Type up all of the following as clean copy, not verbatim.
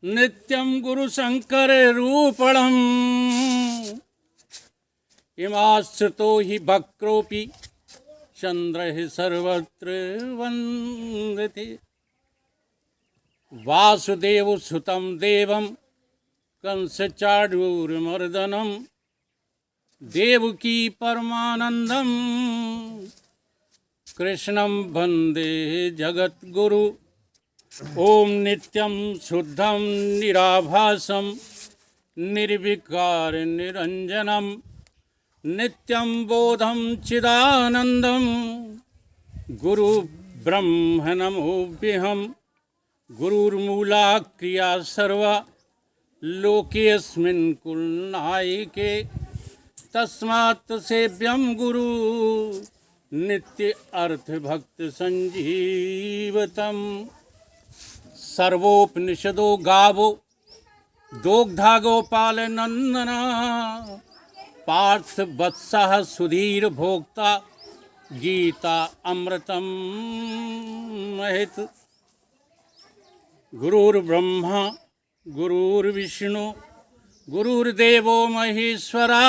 नित्यं गुरुशङ्कररूपणम् इमाश्रितो हि वक्रोऽपि चन्द्रः सर्वत्र वन्दते। वासुदेवसुतं देवं कंसचाणूरमर्दनं देवकी परमानन्दं कृष्णं वन्दे जगद्गुरु। ओम नित्यं शुद्धं निराभासं निर्विकार निरंजनं नित्यं बोधं चिदानन्दं गुरु ब्रह्म नमोऽभ्यहं। गुरुर्मूला क्रिया सर्वा लोकेऽस्मिन् कुलनायके तस्मात् सेव्यं गुरु नित्य अर्थ भक्त संजीवतम। सर्वोपनिषदो गावो दोग्धा गोपाल नंदना पार्थ वत्सः सुधीर भोक्ता गीता अमृतम महित। गुरुर्ब्रह्मा गुरुर्विष्णु गुरुर्देवो महेश्वरा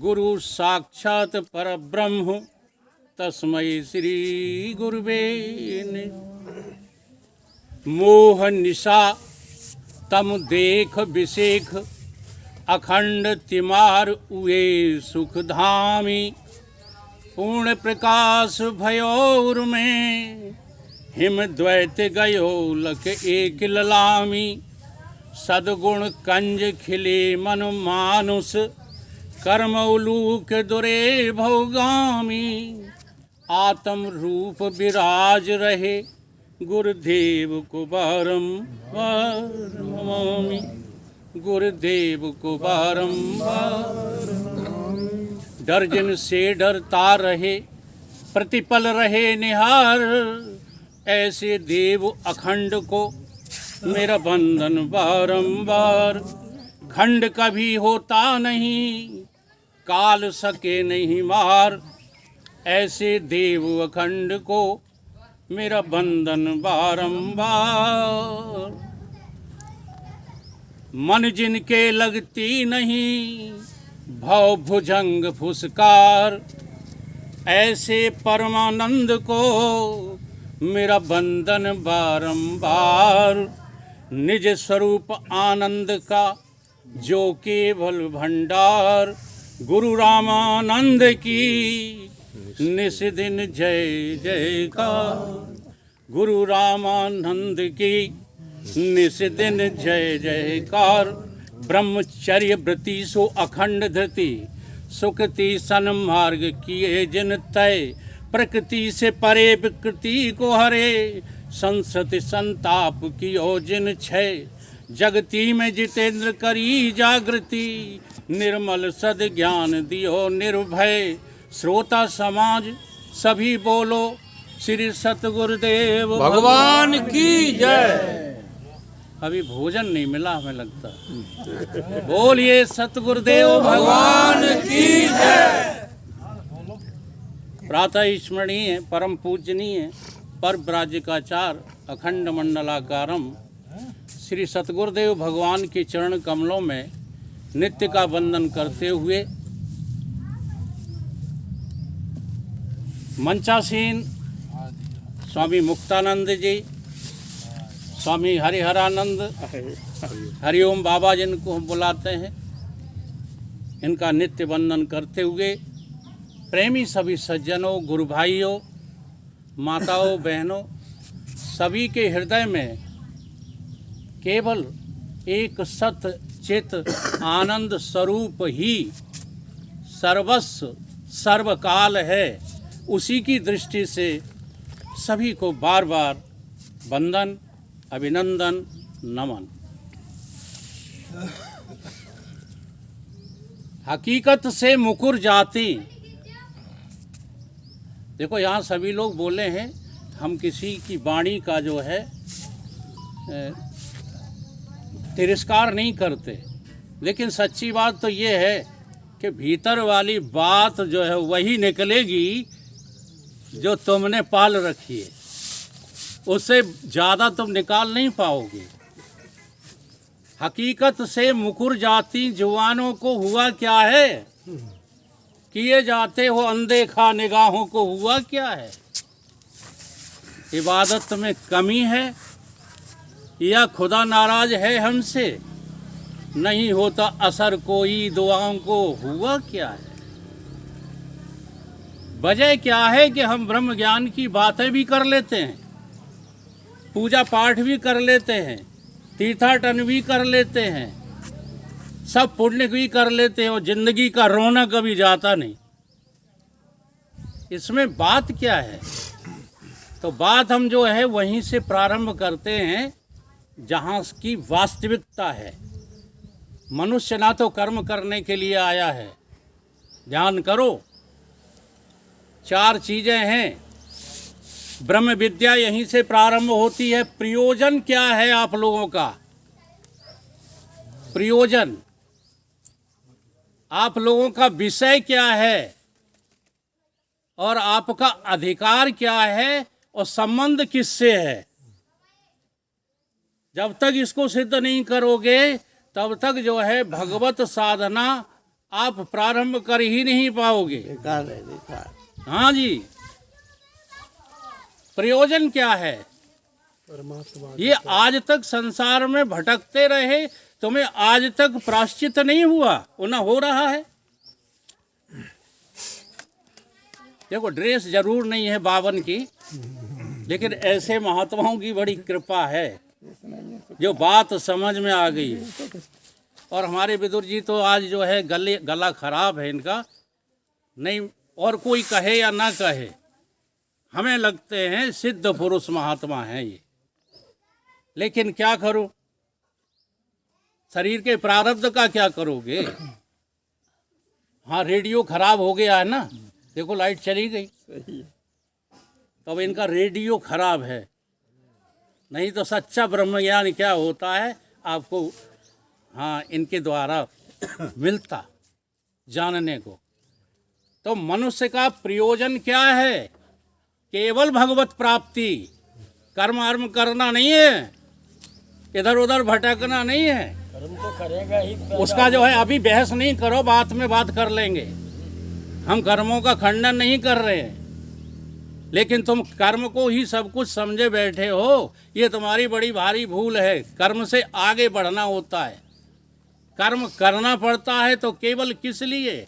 गुरु साक्षात् परब्रह्म तस्मै श्री गुरुवे नमः। मोह निशा तम देख विशेख अखंड तिमार उए सुख धामी पूर्ण प्रकाश भयोर में हिम द्वैत गयो लख एक ललामी। सद्गुण कंज खिले मन मानुष कर्मौलूक दुरे भोगामी। आत्म रूप विराज रहे गुरुदेव को बारंबार नमामि। गुरुदेव को बारंबार दर्जन से डरता रहे प्रतिपल रहे निहार। ऐसे देव अखंड को मेरा बंधन बारंबार। खंड कभी होता नहीं काल सके नहीं मार। ऐसे देव अखंड को मेरा बंधन बारंबार। मन जिनके लगती नहीं भव भुजंग फुसकार। ऐसे परमानंद को मेरा बंधन बारंबार। निज स्वरूप आनंद का जो केवल भंडार। गुरु रामानंद की निस दिन जय जयकार। गुरु रामानंद की निस दिन जय जयकार। ब्रह्मचर्य व्रति सो अखंड धृति सुकृति सन्मार्ग किए जिन तय। प्रकृति से परे विकृति को हरे संसति संताप कियो जिन छय। जगती में जितेंद्र करी जागृति निर्मल सद ज्ञान दियो निर्भय। श्रोता समाज सभी बोलो श्री सतगुरुदेव भगवान की जय। अभी भोजन नहीं मिला हमें लगता। बोलिए सतगुरुदेव भगवान की जय। प्रातः स्मरणीय परम पूजनीय पर ब्राजिकाचार अखंड मंडलाकारम श्री सतगुरुदेव भगवान के चरण कमलों में नित्य का वंदन करते हुए मंचासीन स्वामी मुक्तानंद जी स्वामी हरिहरानंद हरिओम बाबा जिनको हम बुलाते हैं इनका नित्य वंदन करते हुए प्रेमी सभी सज्जनों गुरु भाइयों माताओं बहनों सभी के हृदय में केवल एक सत चित आनंद स्वरूप ही सर्वस्व सर्वकाल है। उसी की दृष्टि से सभी को बार बार वंदन अभिनंदन नमन। हकीकत से मुकुर जाती। देखो यहाँ सभी लोग बोले हैं हम किसी की वाणी का जो है तिरस्कार नहीं करते, लेकिन सच्ची बात तो ये है कि भीतर वाली बात जो है वही निकलेगी जो तुमने पाल रखी है, उससे ज़्यादा तुम निकाल नहीं पाओगे। हकीकत से मुकुर जाती जुबानों को हुआ क्या है, किए जाते हो अनदेखा निगाहों को हुआ क्या है। इबादत में कमी है या खुदा नाराज है हमसे, नहीं होता असर कोई दुआओं को हुआ क्या है। वजह क्या है कि हम ब्रह्म ज्ञान की बातें भी कर लेते हैं, पूजा पाठ भी कर लेते हैं, तीर्थाटन भी कर लेते हैं, सब पुण्य भी कर लेते हैं और जिंदगी का रोना कभी जाता नहीं। इसमें बात क्या है? तो बात हम जो है वहीं से प्रारंभ करते हैं जहाँ की वास्तविकता है। मनुष्य ना तो कर्म करने के लिए आया है, ध्यान करो। 4 चीजें हैं, ब्रह्म विद्या यहीं से प्रारंभ होती है। प्रयोजन क्या है आप लोगों का? प्रयोजन, आप लोगों का विषय क्या है और आपका अधिकार क्या है और संबंध किससे है। जब तक इसको सिद्ध नहीं करोगे तब तक जो है भगवत साधना आप प्रारंभ कर ही नहीं पाओगे। बेकार। हाँ जी, प्रयोजन क्या है? परमात्मा ये आज तक संसार में भटकते रहे, तुम्हें आज तक प्रायश्चित नहीं हुआ, वो ना हो रहा है। देखो, ड्रेस जरूर नहीं है बावन की, लेकिन ऐसे महात्माओं की बड़ी कृपा है जो बात समझ में आ गई है। और हमारे विदुर जी तो आज जो है गला खराब है इनका, नहीं और कोई कहे या ना कहे, हमें लगते हैं सिद्ध पुरुष महात्मा हैं ये। लेकिन क्या करूं, शरीर के प्रारब्ध का क्या करोगे। हाँ, रेडियो खराब हो गया है ना, देखो लाइट चली गई, तो अब इनका रेडियो खराब है। नहीं तो सच्चा ब्रह्मज्ञान क्या होता है आपको हाँ इनके द्वारा मिलता जानने को। तो मनुष्य का प्रयोजन क्या है? केवल भगवत प्राप्ति, कर्म अर्म करना नहीं है, इधर उधर भटकना नहीं है। कर्म तो करेगा ही। उसका जो है अभी बहस नहीं करो, बात में बात कर लेंगे। हम कर्मों का खंडन नहीं कर रहे हैं, लेकिन तुम कर्म को ही सब कुछ समझे बैठे हो, ये तुम्हारी बड़ी भारी भूल है। कर्म से आगे बढ़ना होता है, कर्म करना पड़ता है तो केवल किस लिए?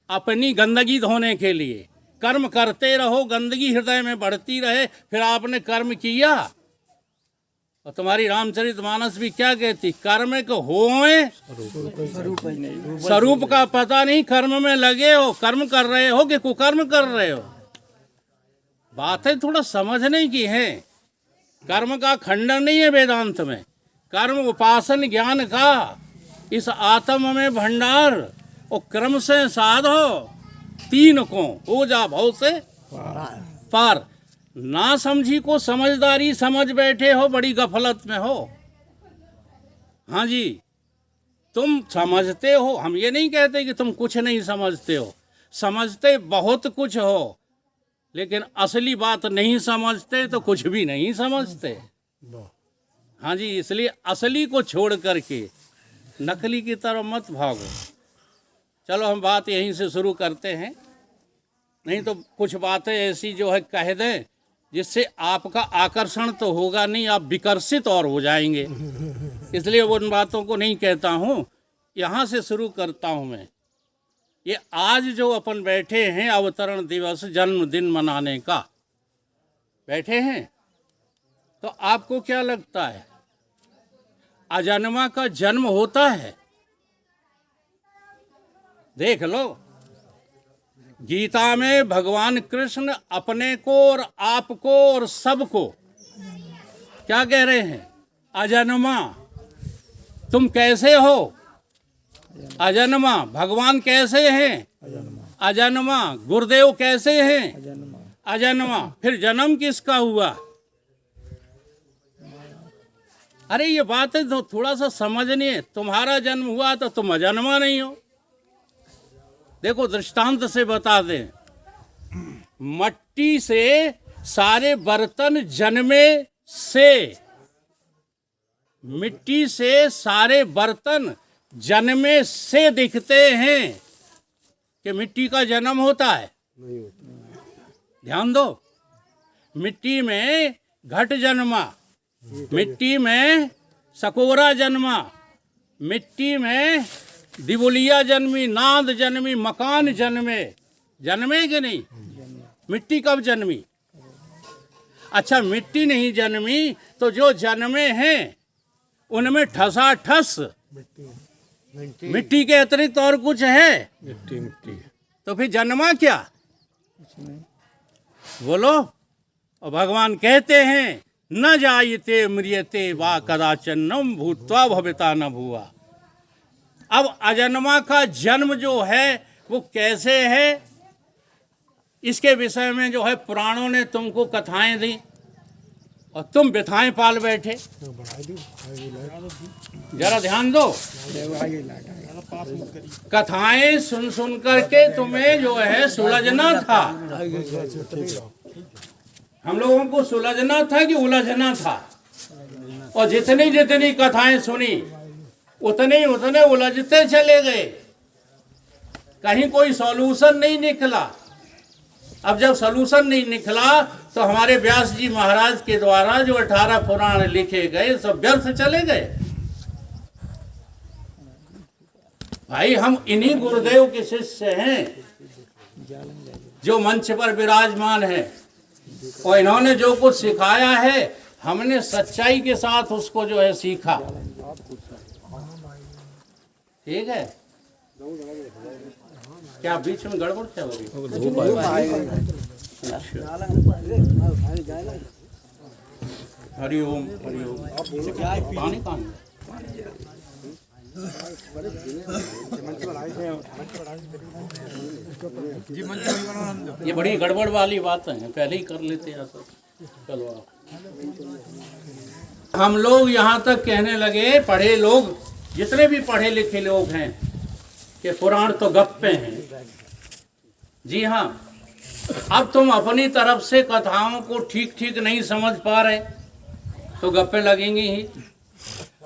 अपनी गंदगी धोने के लिए। कर्म करते रहो, गंदगी हृदय में बढ़ती रहे, फिर आपने कर्म किया। और तुम्हारी रामचरितमानस भी क्या कहती? कर्म को होए स्वरूप का पता नहीं, कर्म में लगे हो, कर्म कर रहे हो कि कुकर्म कर रहे हो। बातें थोड़ा समझने की है। कर्म का खंडन नहीं है वेदांत में, कर्म उपासन ज्ञान का। इस आत्म में भंडार और क्रम से साधो, 3 को हो जा भव से पार। ना समझी को समझदारी समझ बैठे हो, बड़ी गफलत में हो। हाँ जी, तुम समझते हो, हम ये नहीं कहते कि तुम कुछ नहीं समझते हो, समझते बहुत कुछ हो, लेकिन असली बात नहीं समझते तो कुछ भी नहीं समझते। हाँ जी, इसलिए असली को छोड़ करके नकली की तरफ मत भागो। चलो हम बात यहीं से शुरू करते हैं, नहीं तो कुछ बातें ऐसी जो है कह दें जिससे आपका आकर्षण तो होगा नहीं, आप विकर्षित और हो जाएंगे। इसलिए उन बातों को नहीं कहता हूँ, यहाँ से शुरू करता हूँ मैं। ये आज जो अपन बैठे हैं अवतरण दिवस, जन्मदिन मनाने का बैठे हैं, तो आपको क्या लगता है अजन्मा का जन्म होता है? देख लो, गीता में भगवान कृष्ण अपने को और आपको और सबको क्या कह रहे हैं? अजन्मा। तुम कैसे हो? अजन्मा। भगवान कैसे हैं? अजन्मा। गुरुदेव कैसे हैं? अजन्मा। फिर जन्म किसका हुआ? अरे ये बातें तो थोड़ा सा समझनी है। तुम्हारा जन्म हुआ तो तुम अजन्मा नहीं हो। देखो दृष्टांत से बता दें, मट्टी से सारे बर्तन जन्मे से, मिट्टी से सारे बर्तन जन्मे से दिखते हैं कि मिट्टी का जन्म होता है? नहीं होता। ध्यान दो, मिट्टी में घट जन्मा, मिट्टी में सकोरा जन्मा, मिट्टी में दिवुलिया जन्मी, नाद जन्मी, मकान जन्मे। जन्मे कि नहीं? मिट्टी कब जन्मी? अच्छा, मिट्टी नहीं जन्मी तो जो जन्मे हैं उनमें ठसा ठस मिट्टी के अतिरिक्त और कुछ है? मिट्टी मिट्टी। तो फिर जन्मा क्या? बोलो। और भगवान कहते हैं न जायते म्रियते वा कदाचन न भूत्वा भविता न भुवा। अब अजन्मा का जन्म जो है वो कैसे है, इसके विषय में जो है पुराणों ने तुमको कथाएं दी और तुम व्यथाएं पाल बैठे। जरा ध्यान दो, कथाएं सुन सुन करके तुम्हें जो है सुलझना था। हम लोगों को सुलझना था कि उलझना था? और जितनी जितनी कथाएं सुनी उतने उतने उलझते चले गए, कहीं कोई सॉल्यूशन नहीं निकला। अब जब सॉल्यूशन नहीं निकला तो हमारे व्यास जी महाराज के द्वारा जो 18 पुराण लिखे गए सब व्यर्थ चले गए। भाई हम इन्हीं गुरुदेव के शिष्य हैं जो मंच पर विराजमान है, और इन्होंने जो कुछ सिखाया है हमने सच्चाई के साथ उसको जो है सीखा। ठीक है? क्या बीच में गड़बड़ क्या हो रही? हरिओम हरिओम। पानी कहाँ है? ये बड़ी गड़बड़ वाली बात है, पहले ही कर लेते हैं सब। चलो हम लोग यहाँ तक कहने लगे, पढ़े लोग जितने भी पढ़े लिखे लोग हैं कि पुराण तो गप्पे हैं। जी हाँ, अब तुम अपनी तरफ से कथाओं को ठीक ठीक नहीं समझ पा रहे तो गप्पे लगेंगी ही।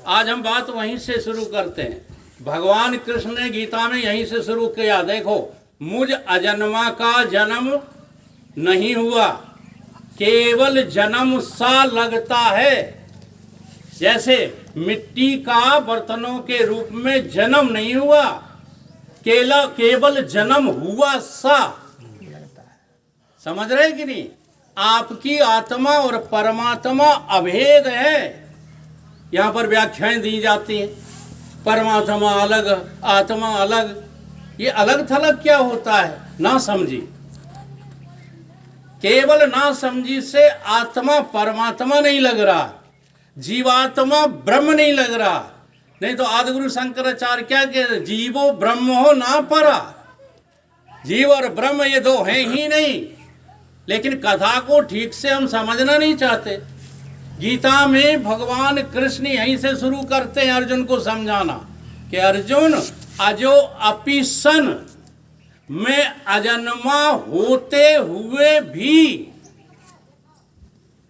आज हम बात वहीं से शुरू करते हैं। भगवान कृष्ण ने गीता में यहीं से शुरू किया। देखो, मुझ अजन्मा का जन्म नहीं हुआ, केवल जन्म सा लगता है। जैसे मिट्टी का बर्तनों के रूप में जन्म नहीं हुआ, केवल जन्म हुआ सा। समझ रहे कि नहीं? आपकी आत्मा और परमात्मा अभेद है। यहाँ पर व्याख्याएं दी जाती हैं, परमात्मा अलग, आत्मा अलग। ये अलग थलग क्या होता है? ना समझी। केवल ना समझी से आत्मा परमात्मा नहीं लग रहा, जीवात्मा ब्रह्म नहीं लग रहा। नहीं तो आदिगुरु शंकराचार्य क्या कहते? जीवो ब्रह्म हो ना परा। जीव और ब्रह्म ये दो हैं ही नहीं। लेकिन कथा को ठीक से हम समझना नहीं चाहते। गीता में भगवान कृष्ण यहीं से शुरू करते हैं अर्जुन को समझाना कि अर्जुन अजो अपि सन, मैं अजन्मा होते हुए भी।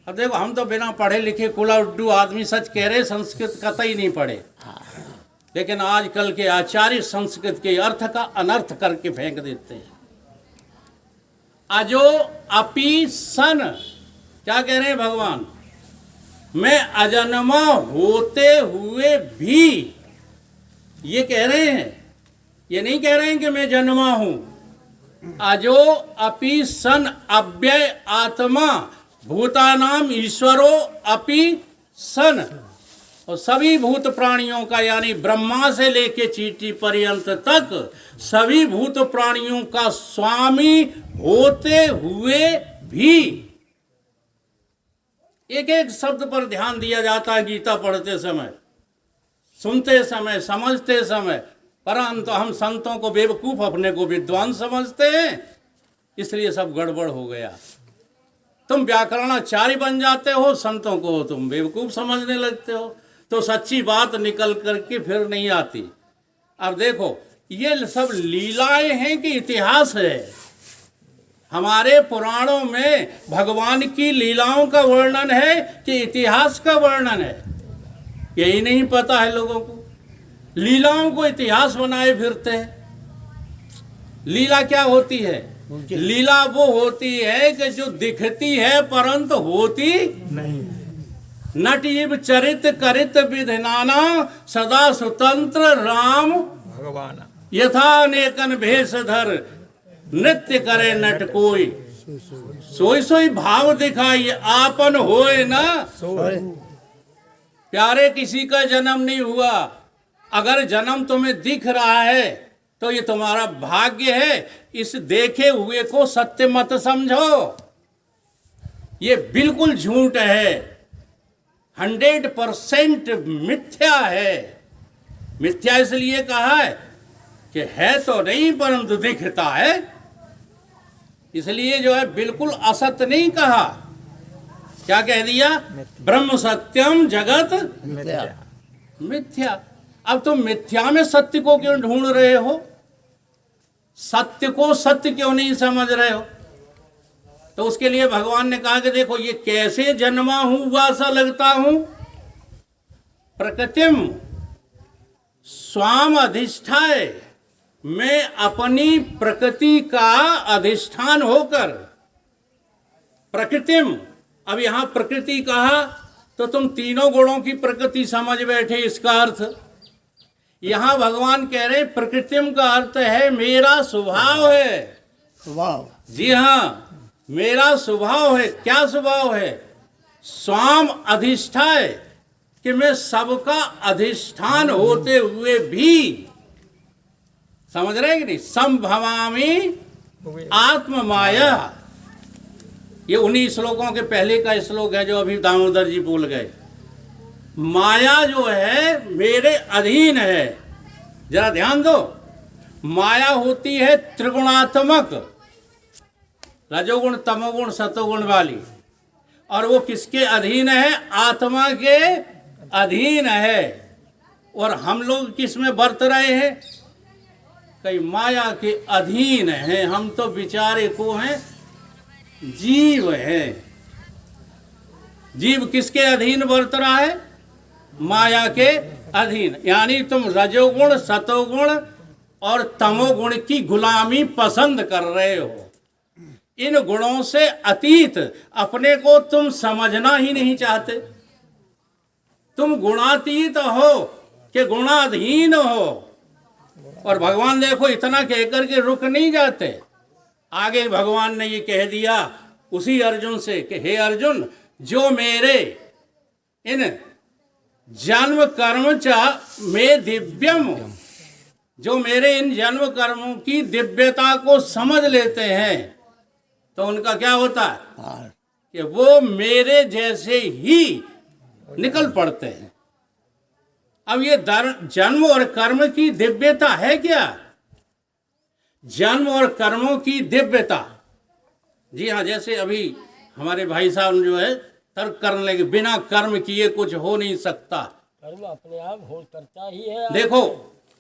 अब देखो, हम तो बिना पढ़े लिखे कुला उड्डू आदमी सच कह रहे, संस्कृत कतई नहीं पढ़े। लेकिन आजकल के आचार्य संस्कृत के अर्थ का अनर्थ करके फेंक देते हैं। अजो अपि सन, क्या कह रहे हैं भगवान? मैं अजन्मा होते हुए भी, ये कह रहे हैं। ये नहीं कह रहे हैं कि मैं जन्मा हूं। अजो अपि सन अव्यय आत्मा भूतानाम ईश्वरो अपि सन। और सभी भूत प्राणियों का, यानी ब्रह्मा से लेके चींटी पर्यंत तक सभी भूत प्राणियों का स्वामी होते हुए भी। एक एक शब्द पर ध्यान दिया जाता है गीता पढ़ते समय, सुनते समय, समझते समय। परंतु हम संतों को बेवकूफ, अपने को विद्वान समझते हैं, इसलिए सब गड़बड़ हो गया। तुम व्याकरणाचार्य बन जाते हो, संतों को तुम बेवकूफ समझने लगते हो, तो सच्ची बात निकल करके फिर नहीं आती। अब देखो, ये सब लीलाएं हैं कि इतिहास है? हमारे पुराणों में भगवान की लीलाओं का वर्णन है कि इतिहास का वर्णन है? यही नहीं पता है लोगों को। लीलाओं को इतिहास बनाए फिरते हैं। लीला क्या होती है? लीला वो होती है कि जो दिखती है परंतु होती नहीं। नटीब चरित करित विधि नाना सदा स्वतंत्र राम भगवान यथा अनेकन भेषधर नृत्य करे नट कोई सोई सोई भाव दिखाई आपन होए ना। प्यारे किसी का जन्म नहीं हुआ, अगर जन्म तुम्हें दिख रहा है तो ये तुम्हारा भाग्य है। इस देखे हुए को सत्य मत समझो, ये बिल्कुल झूठ है, 100% मिथ्या है। मिथ्या इसलिए कहा है कि है तो नहीं परंतु दिखता है, इसलिए जो है बिल्कुल असत्य नहीं कहा। क्या कह दिया? ब्रह्म सत्यम जगत मिथ्या। अब तुम मिथ्या में सत्य को क्यों ढूंढ रहे हो? सत्य को सत्य क्यों नहीं समझ रहे हो? तो उसके लिए भगवान ने कहा कि देखो ये कैसे जन्मा हूं वासा लगता हूं। प्रकृतिम स्वाम अधिष्ठाय, मैं अपनी प्रकृति का अधिष्ठान होकर प्रकृतिम। अब यहां प्रकृति कहा तो तुम तीनों गुणों की प्रकृति समझ बैठे, इसका अर्थ यहां भगवान कह रहे प्रकृतिम का अर्थ है मेरा स्वभाव है। स्वभाव, जी हाँ, मेरा स्वभाव है। क्या स्वभाव है? स्वाम अधिष्ठाय, कि मैं सबका अधिष्ठान होते हुए भी, समझ रहे हैं कि नहीं, संभवामी आत्म माया। ये उन्हीं श्लोकों के पहले का श्लोक है जो अभी दामोदर जी बोल गए। माया जो है मेरे अधीन है। जरा ध्यान दो, माया होती है त्रिगुणात्मक, रजोगुण तमोगुण सतोगुण वाली, और वो किसके अधीन है? आत्मा के अधीन है। और हम लोग किस में बरत रहे हैं? कई माया के अधीन हैं। हम तो बेचारे को हैं, जीव हैं। जीव किसके अधीन बरत रहा है? माया के अधीन। यानी तुम रजोगुण सतोगुण और तमोगुण की गुलामी पसंद कर रहे हो। इन गुणों से अतीत अपने को तुम समझना ही नहीं चाहते। तुम गुणातीत हो कि गुणाधीन हो। और भगवान देखो इतना कहकर के रुक नहीं जाते। आगे भगवान ने ये कह दिया उसी अर्जुन से कि हे अर्जुन, जो मेरे इन जन्म कर्म चा में दिव्यम, जो मेरे इन जन्म कर्मों की दिव्यता को समझ लेते हैं तो उनका क्या होता है कि वो मेरे जैसे ही निकल पड़ते हैं। अब ये जन्म और कर्म की दिव्यता है क्या? जन्म और कर्मों की दिव्यता, जी हाँ, जैसे अभी हमारे भाई साहब जो है तर्क करने लगे बिना कर्म किए कुछ हो नहीं सकता। कर्म अपने आप हो करता ही है। देखो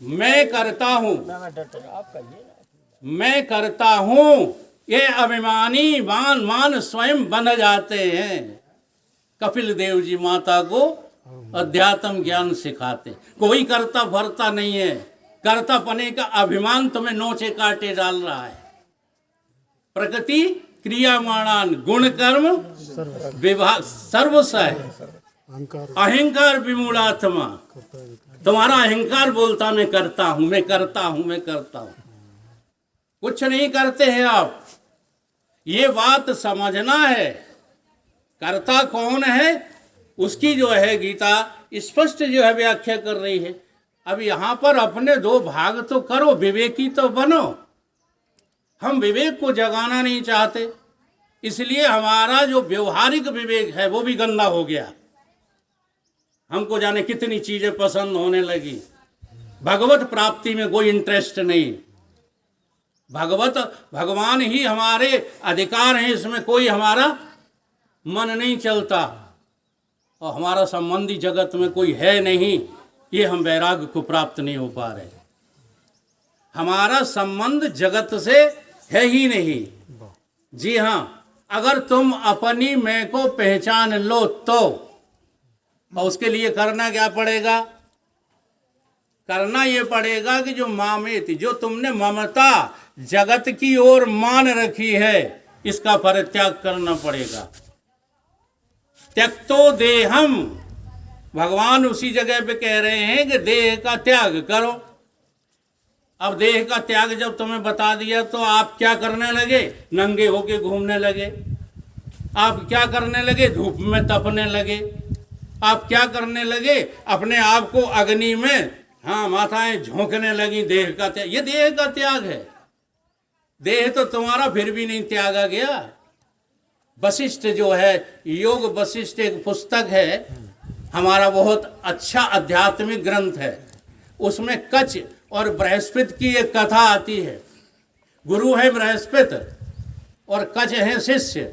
मैं करता हूँ, आप कहिए ना। मैं करता हूँ, ये अभिमानी मान मान स्वयं बन जाते हैं। कपिल देव जी माता को अध्यात्म ज्ञान सिखाते। कोई करता भरता नहीं है, कर्ता पने का अभिमान तुम्हें नोचे काटे डाल रहा है। प्रकृति क्रियामाणान गुण कर्म विभाग सर्वसय अहंकार विमूढ़ात्मा। तुम्हारा अहंकार बोलता मैं करता हूं, मैं करता हूं, मैं करता हूं। कुछ नहीं करते हैं आप। ये बात समझना है, कर्ता कौन है उसकी जो है गीता स्पष्ट जो है व्याख्या कर रही है। अब यहाँ पर अपने दो भाग तो करो, विवेकी तो बनो। हम विवेक को जगाना नहीं चाहते, इसलिए हमारा जो व्यवहारिक विवेक है वो भी गंदा हो गया। हमको जाने कितनी चीजें पसंद होने लगी, भगवत प्राप्ति में कोई इंटरेस्ट नहीं। भगवान ही हमारे अधिकार हैं, इसमें कोई हमारा मन नहीं चलता। और हमारा संबंधी जगत में कोई है नहीं, ये हम वैराग्य को प्राप्त नहीं हो पा रहे। हमारा संबंध जगत से है ही नहीं। जी हाँ, अगर तुम अपनी मैं को पहचान लो तो और उसके लिए करना क्या पड़ेगा? करना ये पड़ेगा कि जो मामेति, जो तुमने ममता जगत की ओर मान रखी है, इसका परित्याग करना पड़ेगा। त्यक्तो देहम, भगवान उसी जगह पे कह रहे हैं कि देह का त्याग करो। अब देह का त्याग जब तुम्हें बता दिया तो आप क्या करने लगे? नंगे होके घूमने लगे। आप क्या करने लगे? धूप में तपने लगे। आप क्या करने लगे? अपने आप को अग्नि में माथाएं झोंकने लगी। देह का त्याग, ये देह का त्याग है। देह तो तुम्हारा फिर भी नहीं त्यागा गया। वशिष्ठ जो है, योग वशिष्ठ एक पुस्तक है हमारा, बहुत अच्छा आध्यात्मिक ग्रंथ है। उसमें कच और बृहस्पति की एक कथा आती है। गुरु है बृहस्पति और कच है शिष्य।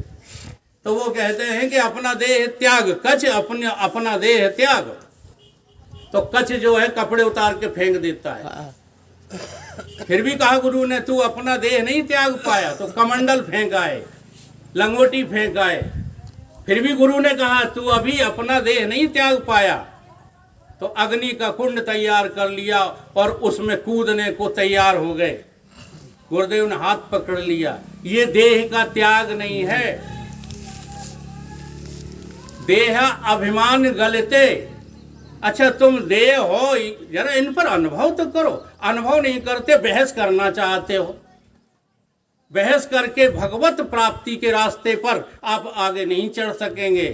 तो वो कहते हैं कि अपना देह त्याग, कच अपना देह त्याग। तो कच जो है कपड़े उतार के फेंक देता है। फिर भी कहा गुरु ने, तू अपना देह नहीं त्याग पाया, तो कमंडल फेंक आए, लंगोटी फेंक आए। फिर भी गुरु ने कहा, तू अभी अपना देह नहीं त्याग पाया, तो अग्नि का कुंड तैयार कर लिया और उसमें कूदने को तैयार हो गए। गुरुदेव ने हाथ पकड़ लिया। ये देह का त्याग नहीं है। देह अभिमान गलते। अच्छा तुम देह हो, जरा इन पर अनुभव तो करो। अनुभव नहीं करते, बहस करना चाहते हो। बहस करके भगवत प्राप्ति के रास्ते पर आप आगे नहीं चढ़ सकेंगे।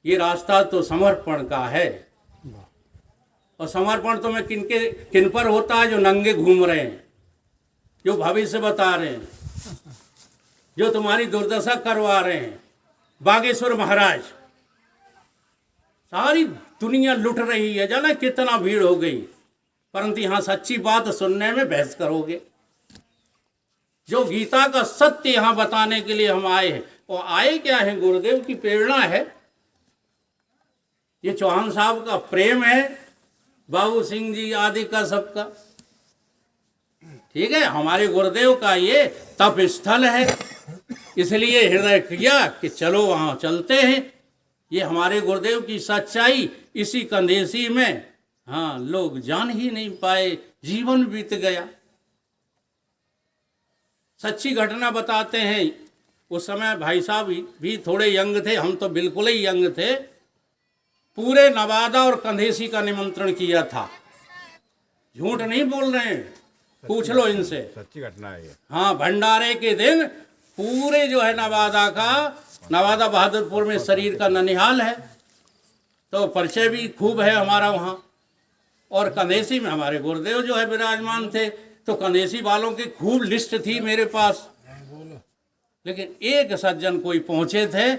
ये रास्ता तो समर्पण का है। और समर्पण तो मैं किन पर होता है? जो नंगे घूम रहे हैं, जो भविष्य बता रहे हैं, जो तुम्हारी दुर्दशा करवा रहे हैं। बागेश्वर महाराज, सारी दुनिया लुट रही है, जाना कितना भीड़ हो गई, परंतु यहां सच्ची बात सुनने में बहस करोगे। जो गीता का सत्य यहां बताने के लिए हम आए हैं, और आए क्या है? गुरुदेव की प्रेरणा है। ये चौहान साहब का प्रेम है, बाबू सिंह जी आदि का, सबका। ठीक है, हमारे गुरुदेव का ये तप स्थल है, इसलिए हृदय किया कि चलो वहां चलते हैं। ये हमारे गुरुदेव की सच्चाई इसी कंदेसी में लोग जान ही नहीं पाए, जीवन बीत गया। सच्ची घटना बताते हैं। उस समय भाई साहब भी थोड़े यंग थे, हम तो बिल्कुल ही यंग थे। पूरे नवादा और कंधेसी का निमंत्रण किया था। झूठ नहीं बोल रहे हैं, पूछ लो इनसे, सच्ची घटना है ये। भंडारे के दिन पूरे जो है नवादा का, नवादा बहादुरपुर में शरीर का ननिहाल है, तो परिचय भी खूब है हमारा वहाँ। और कंधेसी में हमारे गुरुदेव जो है विराजमान थे, तो कंधेसी वालों की खूब लिस्ट थी मेरे पास। लेकिन एक सज्जन कोई पहुँचे थे,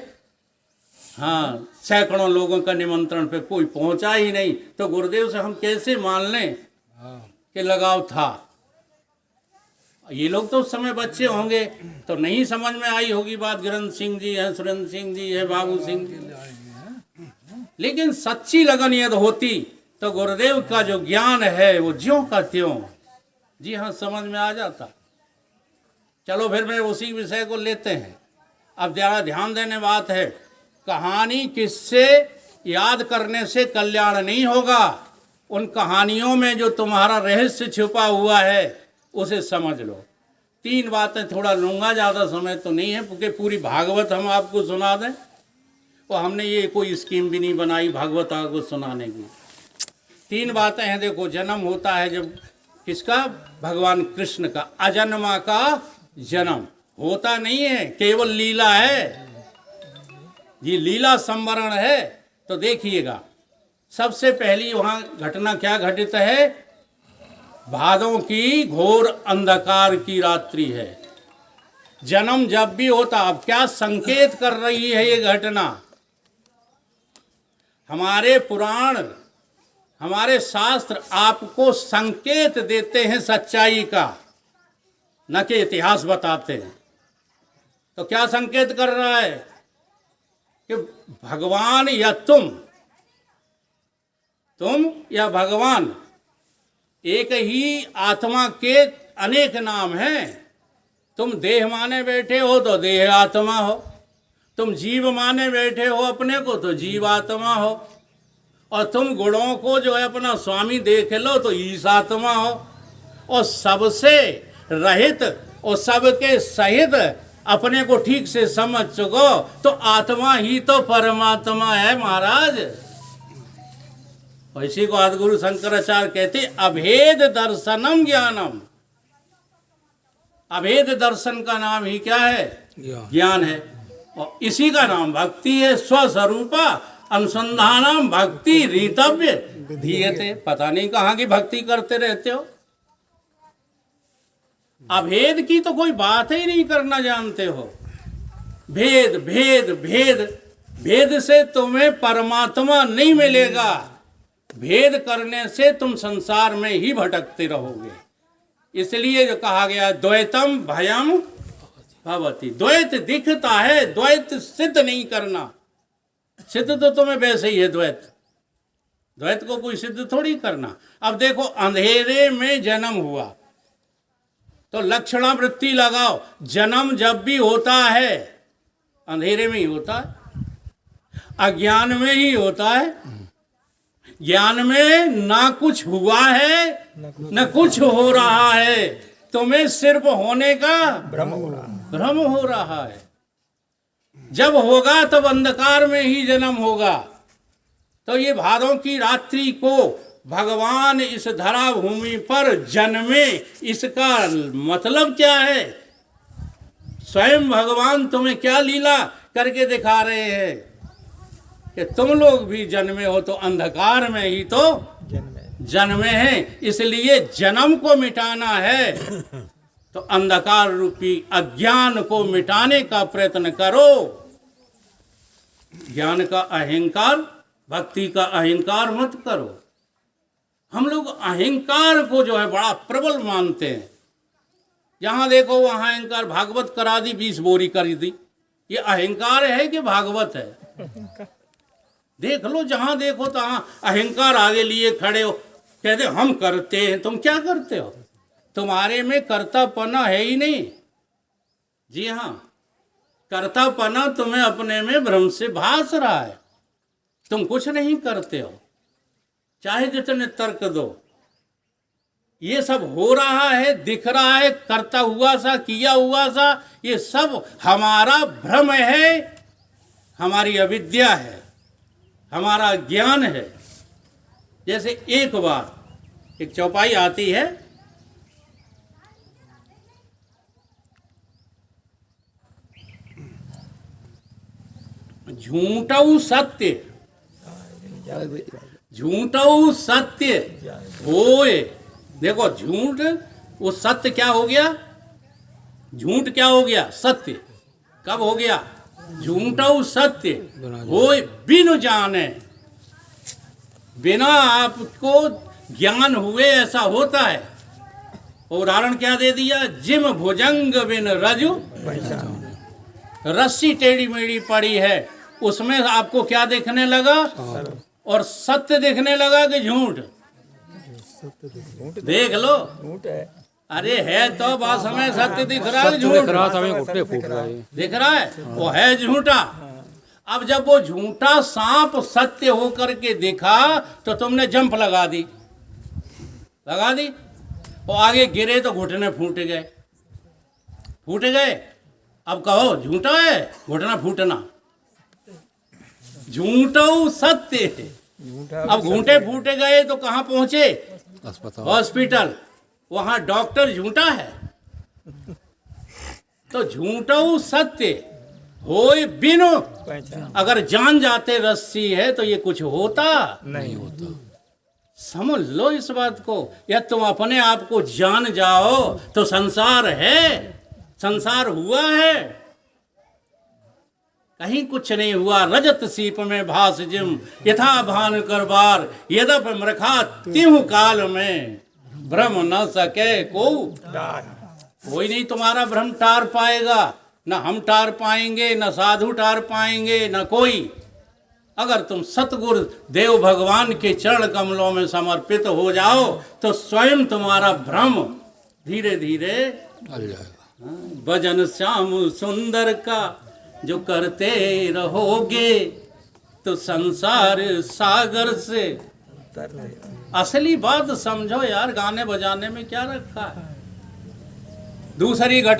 सैकड़ों लोगों का निमंत्रण पे कोई पहुँचा ही नहीं। तो गुरुदेव से हम कैसे मान लें कि लगाव था? ये लोग तो उस समय बच्चे होंगे, तो नहीं समझ में आई होगी बात। गिरन सिंह जी हैं, सुरेंद्र सिंह जी है, बाबू सिंह जी। लेकिन सच्ची लगन यदि होती तो गुरुदेव का जो ज्ञान है वो ज्यों का त्यों, जी हाँ, समझ में आ जाता। चलो फिर मैं उसी विषय को लेते हैं। अब ज़्यादा ध्यान देने बात है। कहानी किससे याद करने से कल्याण नहीं होगा। उन कहानियों में जो तुम्हारा रहस्य छुपा हुआ है उसे समझ लो। 3 बातें थोड़ा लूँगा, ज़्यादा समय तो नहीं है, क्योंकि पूरी भागवत हम आपको सुना दें। और हमने ये कोई स्कीम भी नहीं बनाई भागवत आपको सुनाने की। 3 बातें हैं। देखो, जन्म होता है जब किसका? भगवान कृष्ण का। अजन्मा का जन्म होता नहीं है, केवल लीला है। ये लीला संवरण है। तो देखिएगा, सबसे पहली वहाँ घटना क्या घटित है? भादों की घोर अंधकार की रात्रि है। जन्म जब भी होता, अब क्या संकेत कर रही है ये घटना? हमारे पुराण, हमारे शास्त्र आपको संकेत देते हैं सच्चाई का, न कि इतिहास बताते हैं। तो क्या संकेत कर रहा है कि भगवान या तुम या भगवान, एक ही आत्मा के अनेक नाम हैं। तुम देह माने बैठे हो तो देह आत्मा हो, तुम जीव माने बैठे हो अपने को तो जीवात्मा हो, और तुम गुणों को जो है अपना स्वामी देख लो तो ईशात्मा हो, और सबसे रहित और सबके सहित अपने को ठीक से समझ चुको तो आत्मा ही तो परमात्मा है महाराज। इसी को आदिगुरु शंकराचार्य कहते अभेद दर्शनम ज्ञानम। अभेद दर्शन का नाम ही क्या है? ज्ञान है, और इसी का नाम भक्ति है। स्वस्वरूपा अनुसंधानम भक्ति रीतव्य धीयते। पता नहीं कहाँ की भक्ति करते रहते हो, अभेद की तो कोई बात ही नहीं करना जानते हो। भेद भेद भेद, भेद से तुम्हें परमात्मा नहीं मिलेगा। भेद करने से तुम संसार में ही भटकते रहोगे। इसलिए जो कहा गया द्वैतम भयम भवति, द्वैत दिखता है, द्वैत सिद्ध नहीं करना। सिद्ध तो तुम्हें वैसे ही है द्वैत, द्वैत को कोई सिद्ध थोड़ी करना। अब देखो अंधेरे में जन्म हुआ तो लक्षणावृत्ति लगाओ, जन्म जब भी होता है अंधेरे में ही होता है, अज्ञान में ही होता है। ज्ञान में ना कुछ हुआ है न कुछ हो रहा है, तुम्हें सिर्फ होने का भ्रम हो रहा है। जब होगा तब अंधकार में ही जन्म होगा। तो ये भादों की रात्रि को भगवान इस धरा भूमि पर जन्मे, इसका मतलब क्या है? स्वयं भगवान तुम्हें क्या लीला करके दिखा रहे हैं कि तुम लोग भी जन्मे हो तो अंधकार में ही तो जन्मे हैं। इसलिए जन्म को मिटाना है तो अंधकार रूपी अज्ञान को मिटाने का प्रयत्न करो। ज्ञान का अहंकार, भक्ति का अहंकार मत करो। हम लोग अहंकार को जो है बड़ा प्रबल मानते हैं। जहां देखो वहां अहंकार, भागवत करा दी 20 बोरी कर दी। ये अहंकार है कि भागवत है? देख लो, जहां देखो तहां अहंकार आगे लिए खड़े हो, कहते हम करते हैं। तुम क्या करते हो? तुम्हारे में कर्तापना है ही नहीं। जी हाँ, कर्तापना तुम्हें अपने में भ्रम से भास रहा है। तुम कुछ नहीं करते हो, चाहे जितने तर्क दो। ये सब हो रहा है, दिख रहा है, करता हुआ सा, किया हुआ सा, ये सब हमारा भ्रम है, हमारी अविद्या है, हमारा ज्ञान है। जैसे एक बार एक चौपाई आती है, झूठऊ सत्य, झूठऊ सत्य होए। देखो झूठ, वो सत्य क्या हो गया? झूठ क्या हो गया? सत्य। कब हो गया? झूठऊ सत्य होए बिनु जाने। बिना आपको ज्ञान हुए ऐसा होता है। उदाहरण क्या दे दिया? जिम भुजंग बिन रजु, रस्सी टेढ़ी मेढ़ी पड़ी है, उसमें आपको क्या देखने लगा? और सत्य देखने लगा कि झूठ? देख लो, अरे है तो बात हमें सत्य दिख रहा है, झूठ दिख रहा है, वो है झूठा। अब जब वो झूठा सांप सत्य होकर के दिखा तो तुमने जंप लगा दी, वो आगे गिरे तो घुटने फूट गए। अब कहो झूठा है, घुटना फूटना, झूठो सत्य। अब घूंटे फूटे गए तो कहाँ पहुंचे? हॉस्पिटल। वहां डॉक्टर झूठा है। तो झूठो सत्य होए बिनु, अगर जान जाते रस्सी है तो ये कुछ होता नहीं होता। समझ लो इस बात को। या तुम अपने आप को जान जाओ तो संसार है, संसार हुआ है, कहीं कुछ नहीं हुआ। रजत सीप में भास जिम, यथा भान करबार, यदप मृखा तिहु काल में, भ्रम न सके कोई नहीं तुम्हारा भ्रम टार पाएगा। न हम टार पाएंगे, न साधु टार पाएंगे, न कोई। अगर तुम सतगुरु देव भगवान के चरण कमलों में समर्पित हो जाओ तो स्वयं तुम्हारा भ्रम धीरे धीरे भजन श्याम सुंदर का जो करते रहोगे तो संसार सागर से। असली बात समझो यार, गाने बजाने में क्या रखा है। दूसरी घटना